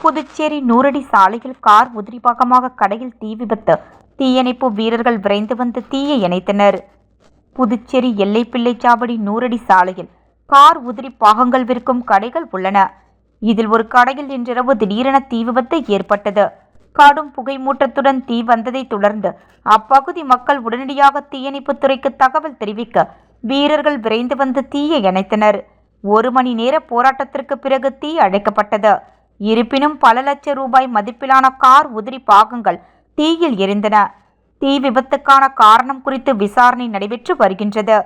புதுச்சேரி நூறடி சாலையில் கார் உதிரி பாகமாக கடையில் தீ விபத்து. தீயணைப்பு வீரர்கள் விரைந்து வந்து தீயை அணைத்தனர். புதுச்சேரி எல்லைப்பிள்ளைச்சாவடி நூறடி சாலையில் கார் உதிரி பாகங்கள் விற்கும் கடைகள் உள்ளன. இதில் ஒரு கடையில் இன்றிரவு திடீரென தீ விபத்து ஏற்பட்டது. கடும் புகை மூட்டத்துடன் தீ வந்ததை தொடர்ந்து அப்பகுதி மக்கள் உடனடியாக தீயணைப்புத் துறைக்கு தகவல் தெரிவிக்க வீரர்கள் விரைந்து வந்து தீயை அணைத்தனர். 1 மணி நேர போராட்டத்திற்கு பிறகு தீ அணைக்கப்பட்டது. இருப்பினும் பல லட்சம் ரூபாய் மதிப்பிலான கார் உதிரி பாகங்கள் தீயில் எரிந்தன. தீ விபத்துக்கான காரணம் குறித்து விசாரணை நடைபெற்று வருகின்றது.